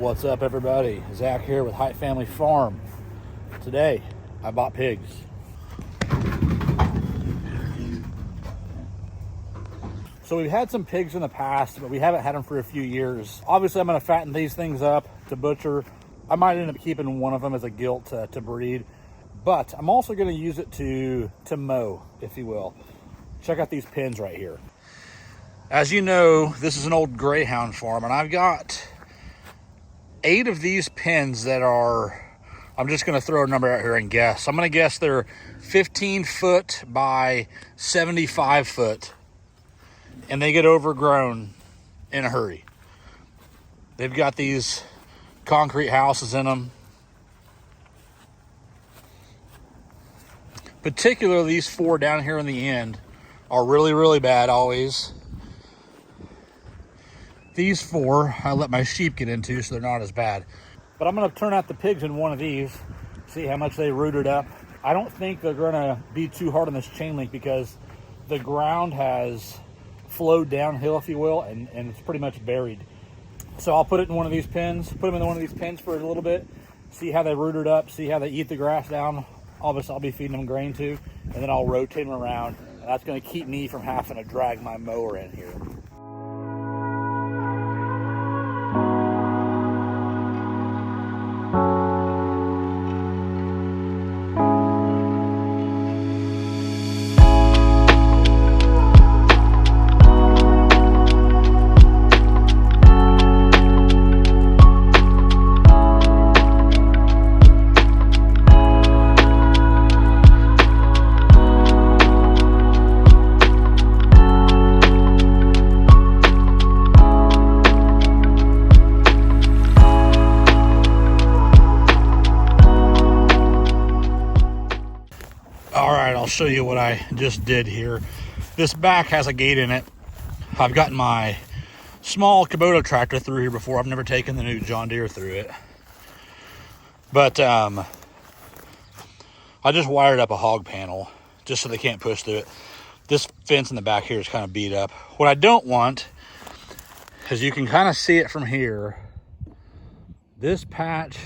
What's up, everybody? Zach here with Height Family Farm. Today, I bought pigs. So we've had some pigs in the past, but we haven't had them for a few years. Obviously, I'm going to fatten these things up to butcher. I might end up keeping one of them as a gilt to breed, but I'm also going to use it to mow, if you will. Check out these pens right here. As you know, this is an old greyhound farm, and I've got 8 of these pens that are, I'm just going to throw a number out here and guess. I'm going to guess they're 15 foot by 75 foot, and they get overgrown in a hurry. They've got these concrete houses in them. Particularly these 4 down here in the end are really, really bad always. These 4 I let my sheep get into, so they're not as bad. But I'm going to turn out the pigs in one of these, see how much they rooted up. I don't think they're going to be too hard on this chain link because the ground has flowed downhill, if you will, and it's pretty much buried. So I'll put it in one of these pens, put them in one of these pens for a little bit, see how they rooted up, see how they eat the grass down. Obviously, I'll be feeding them grain too, and then I'll rotate them around. And that's going to keep me from having to drag my mower in here. I'll show you what I just did here. This back has a gate in it. I've gotten my small Kubota tractor through here before. I've never taken the new John Deere through it. But I just wired up a hog panel just so they can't push through it. This fence in the back here is kind of beat up. What I don't want is, you can kind of see it from here, this patch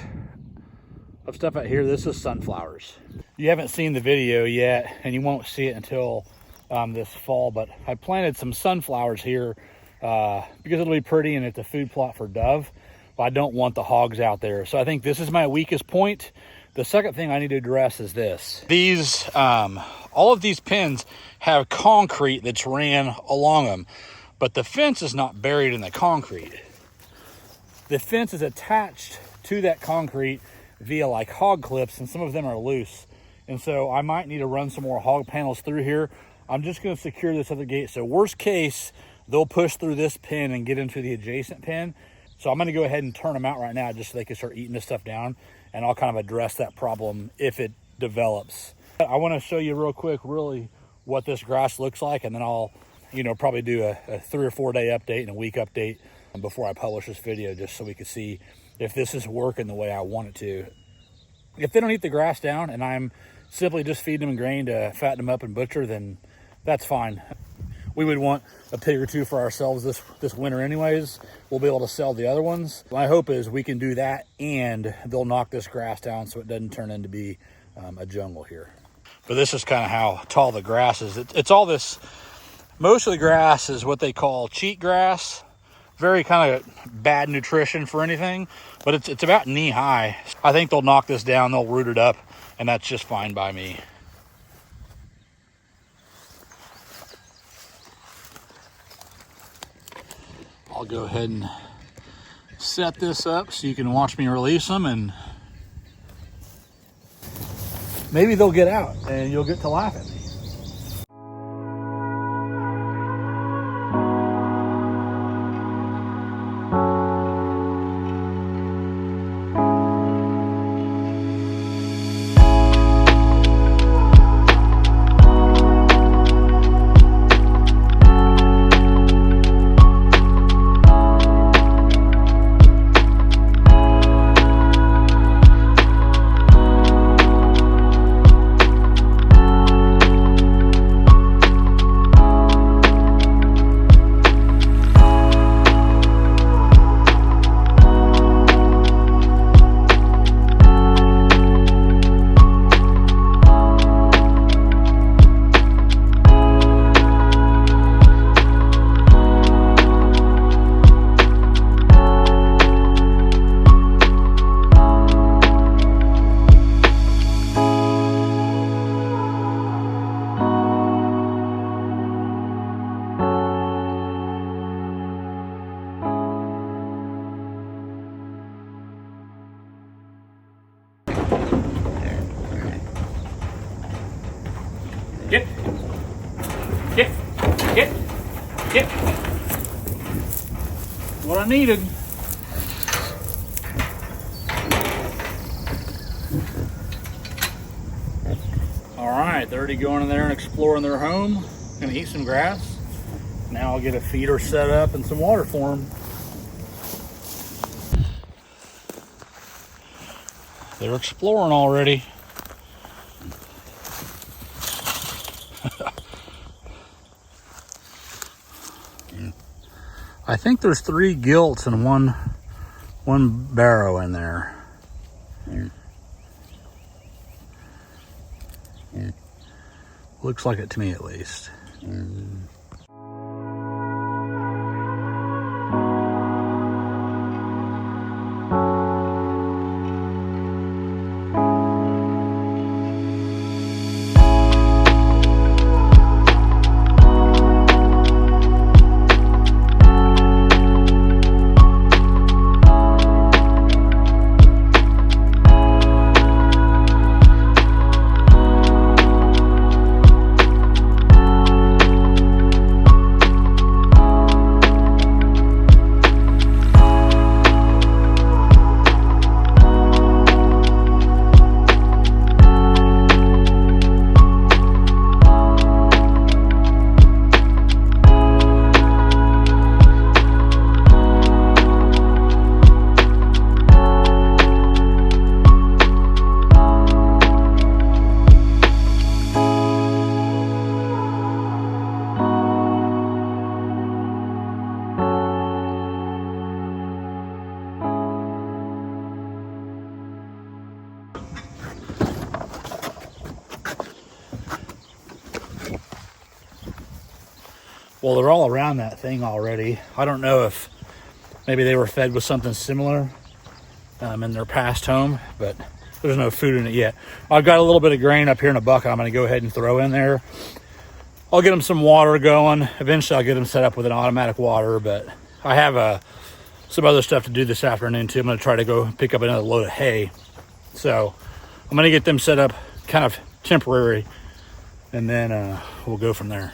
of stuff out here, this is sunflowers. You haven't seen the video yet, and you won't see it until this fall, but I planted some sunflowers here because it'll be pretty and it's a food plot for dove, but I don't want the hogs out there. So I think this is my weakest point. The second thing I need to address is this. These, all of these pens have concrete that's ran along them, but the fence is not buried in the concrete. The fence is attached to that concrete via like hog clips, and some of them are loose. And so I might need to run some more hog panels through here. I'm just going to secure this other gate. So worst case, they'll push through this pen and get into the adjacent pen. So I'm going to go ahead and turn them out right now just so they can start eating this stuff down. And I'll kind of address that problem if it develops. I want to show you real quick really what this grass looks like. And then I'll, probably do a 3 or 4 day update and a week update before I publish this video, just so we can see if this is working the way I want it to. If they don't eat the grass down and I'm simply just feeding them grain to fatten them up and butcher, then that's fine. We would want a pig or 2 for ourselves this winter anyways. We'll be able to sell the other ones. My hope is we can do that and they'll knock this grass down so it doesn't turn into be a jungle here. But this is kind of how tall the grass is. It's all this, most of the grass is what they call cheat grass. Very kind of bad nutrition for anything, but it's about knee high. I think they'll knock this down, they'll root it up, and that's just fine by me. I'll go ahead and set this up so you can watch me release them, and maybe they'll get out and you'll get to laugh at me. Yep. What I needed. All right, they're already going in there and exploring their home. Gonna eat some grass. Now I'll get a feeder set up and some water for them. They're exploring already. I think there's 3 gilts and one barrow in there. Looks like it to me, at least. Well, they're all around that thing already. I don't know if maybe they were fed with something similar in their past home, but there's no food in it yet. I've got a little bit of grain up here in a bucket I'm going to go ahead and throw in there. I'll get them some water going. Eventually I'll get them set up with an automatic water, but I have some other stuff to do this afternoon too. I'm going to try to go pick up another load of hay. So I'm going to get them set up kind of temporary, and then we'll go from there.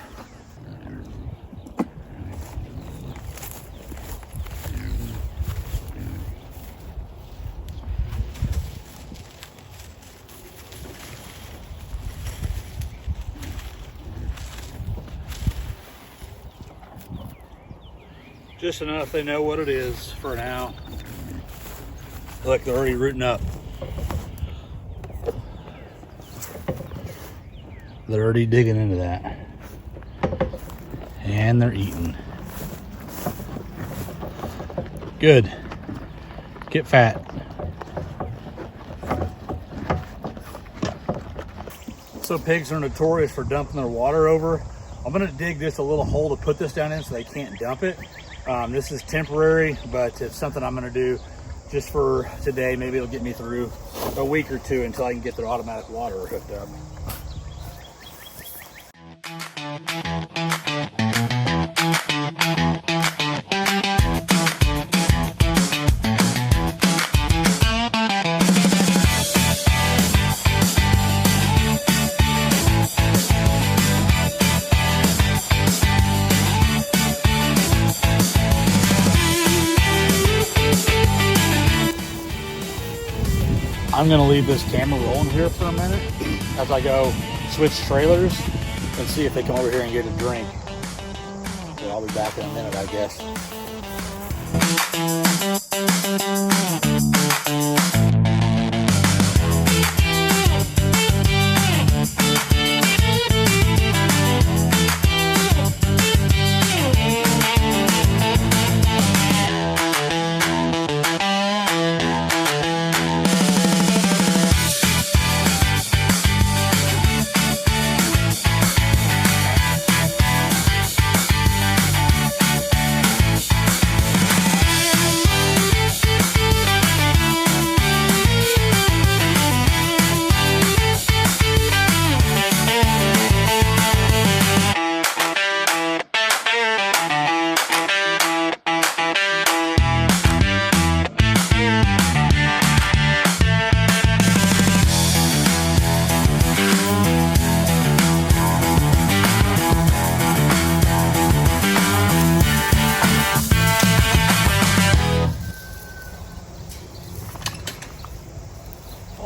Just enough they know what it is for now. Look, they're already rooting up. They're already digging into that. And they're eating. Good. Get fat. So pigs are notorious for dumping their water over. I'm gonna dig this a little hole to put this down in so they can't dump it. This is temporary, but it's something I'm gonna do just for today. Maybe it'll get me through a week or two until I can get their automatic water hooked up. I'm gonna leave this camera rolling here for a minute as I go switch trailers and see if they come over here and get a drink. So I'll be back in a minute, I guess.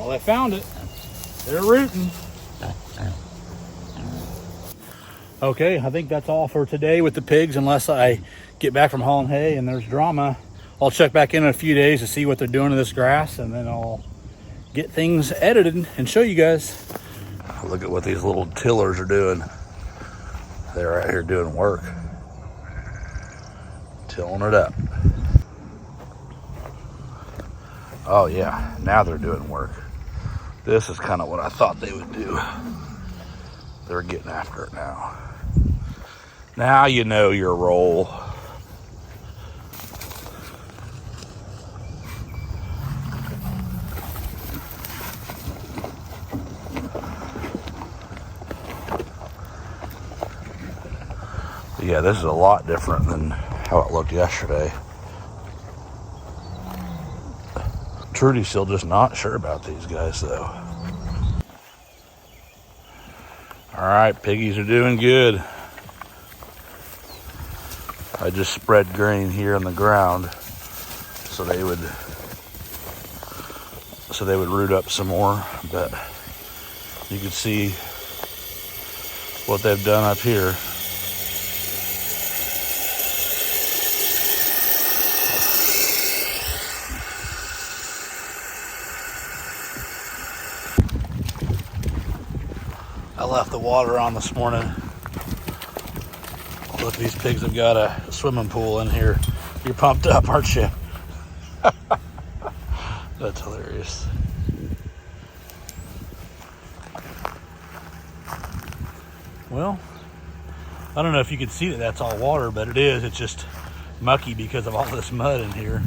Well, they found it. They're rooting. Okay, I think that's all for today with the pigs, unless I get back from hauling hay and there's drama. I'll check back in a few days to see what they're doing to this grass, and then I'll get things edited and show you guys. Look at what these little tillers are doing. They're out here doing work. Tilling it up. Oh yeah, now they're doing work. This is kind of what I thought they would do. They're getting after it now. Now you know your role. Yeah, this is a lot different than how it looked yesterday. Trudy's still just not sure about these guys though. All right, piggies are doing good. I just spread grain here on the ground so they would root up some more, but you can see what they've done up here. I left the water on this morning. Look, these pigs have got a swimming pool in here. You're pumped up, aren't you? That's hilarious. Well, I don't know if you can see that that's all water, but it is. It's just mucky because of all this mud in here.